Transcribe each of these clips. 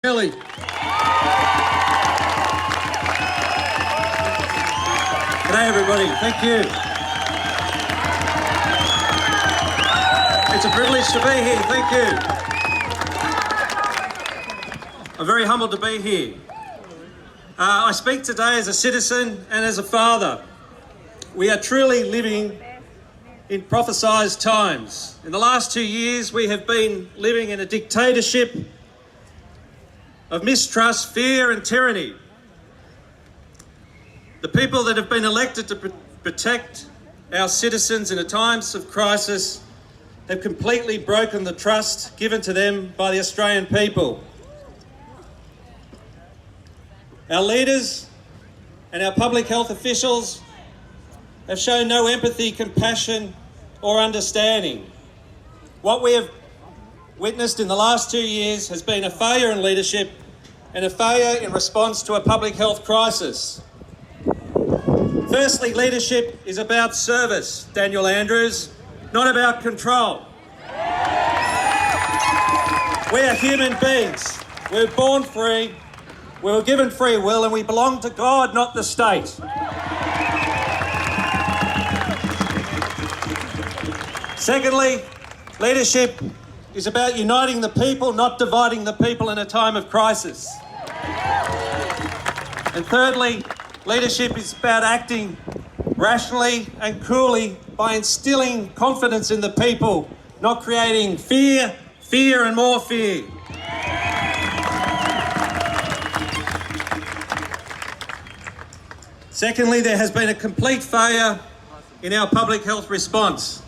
Kelly. G'day everybody, thank you. It's a privilege to be here, thank you. I'm very humbled to be here. I speak today as a citizen and as a father. We are truly living in prophesied times. In the last 2 years, we have been living in a dictatorship of mistrust, fear and tyranny. The people that have been elected to protect our citizens in times of crisis have completely broken the trust given to them by the Australian people. Our leaders and our public health officials have shown no empathy, compassion or understanding. What we have witnessed in the last 2 years has been a failure in leadership and a failure in response to a public health crisis. Firstly, leadership is about service, Daniel Andrews, not about control. We are human beings. We were born free, we were given free will, and we belong to God, not the state. Secondly, leadership is about uniting the people, not dividing the people in a time of crisis. And thirdly, leadership is about acting rationally and coolly by instilling confidence in the people, not creating fear and more fear. Secondly, there has been a complete failure in our public health response.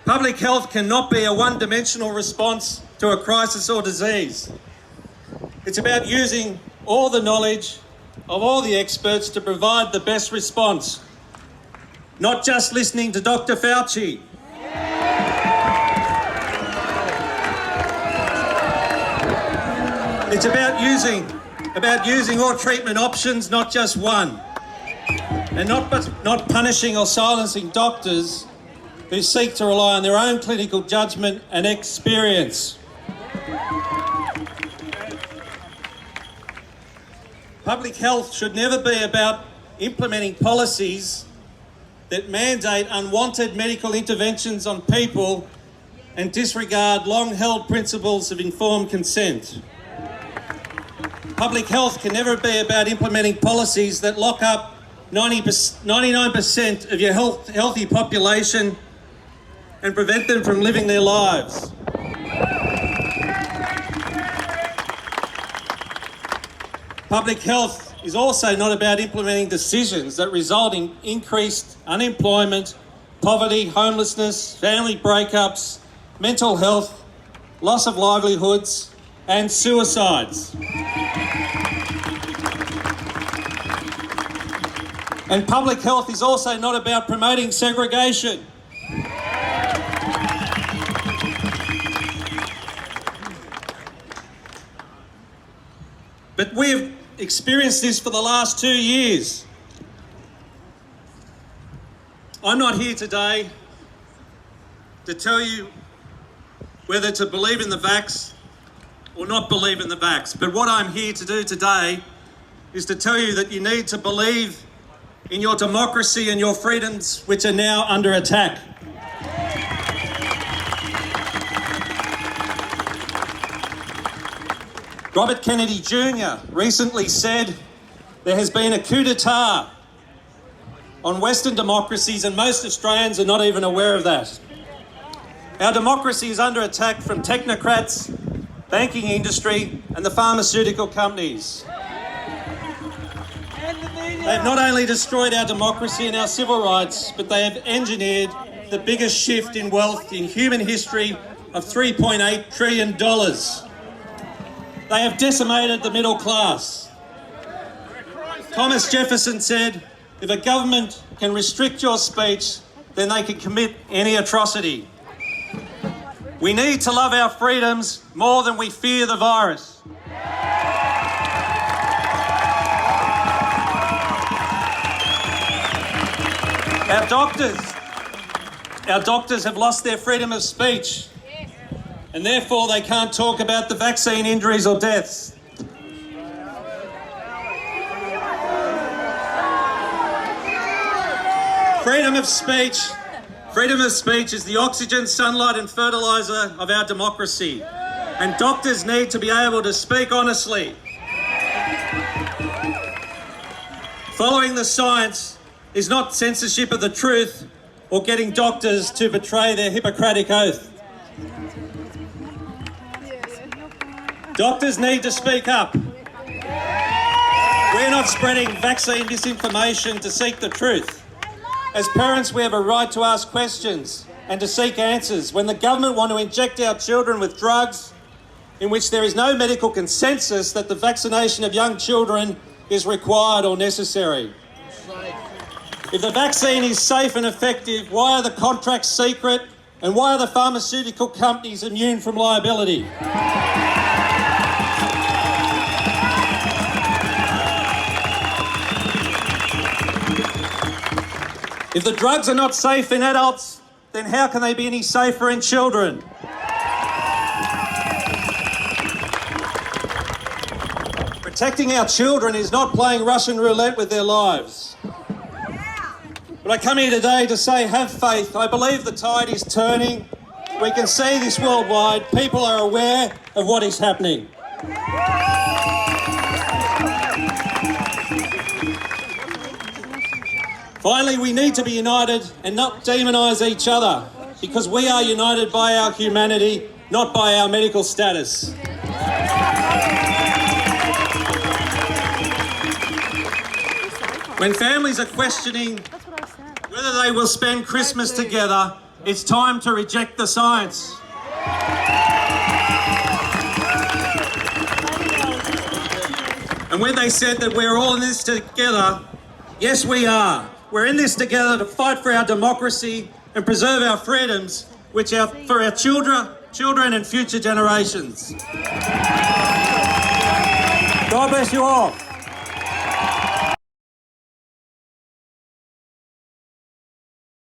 Public health cannot be a one-dimensional response to a crisis or disease. It's about using all the knowledge of all the experts to provide the best response, not just listening to Dr. Fauci. It's about using all treatment options, not just one, and not punishing or silencing doctors who seek to rely on their own clinical judgment and experience. Public health should never be about implementing policies that mandate unwanted medical interventions on people and disregard long-held principles of informed consent. Public health can never be about implementing policies that lock up 99% of your healthy population and prevent them from living their lives. Public health is also not about implementing decisions that result in increased unemployment, poverty, homelessness, family breakups, mental health, loss of livelihoods, and suicides. And public health is also not about promoting segregation. But we've experienced this for the last 2 years. I'm not here today to tell you whether to believe in the vax or not believe in the vax. But what I'm here to do today is to tell you that you need to believe in your democracy and your freedoms, which are now under attack. Robert Kennedy Jr. recently said there has been a coup d'etat on Western democracies and most Australians are not even aware of that. Our democracy is under attack from technocrats, banking industry and the pharmaceutical companies. They've not only destroyed our democracy and our civil rights, but they have engineered the biggest shift in wealth in human history of $3.8 trillion. They have decimated the middle class. Thomas Jefferson said, if a government can restrict your speech, then they can commit any atrocity. We need to love our freedoms more than we fear the virus. Our doctors have lost their freedom of speech. and therefore they can't talk about the vaccine injuries or deaths. Freedom of speech is the oxygen, sunlight and fertiliser of our democracy, and doctors need to be able to speak honestly. Following the science is not censorship of the truth or getting doctors to betray their Hippocratic oath. Doctors need to speak up. We're not spreading vaccine disinformation to seek the truth. As parents, we have a right to ask questions and to seek answers. When the government want to inject our children with drugs in which there is no medical consensus that the vaccination of young children is required or necessary. If the vaccine is safe and effective, why are the contracts secret and why are the pharmaceutical companies immune from liability? If the drugs are not safe in adults, then how can they be any safer in children? Protecting our children is not playing Russian roulette with their lives. But I come here today to say, have faith. I believe the tide is turning. We can see this worldwide. People are aware of what is happening. Finally, we need to be united and not demonise each other, because we are united by our humanity, not by our medical status. When families are questioning whether they will spend Christmas together, it's time to reject the science. And when they said that we're all in this together, yes, we are. We're in this together to fight for our democracy and preserve our freedoms, which are for our children and future generations. God bless you all.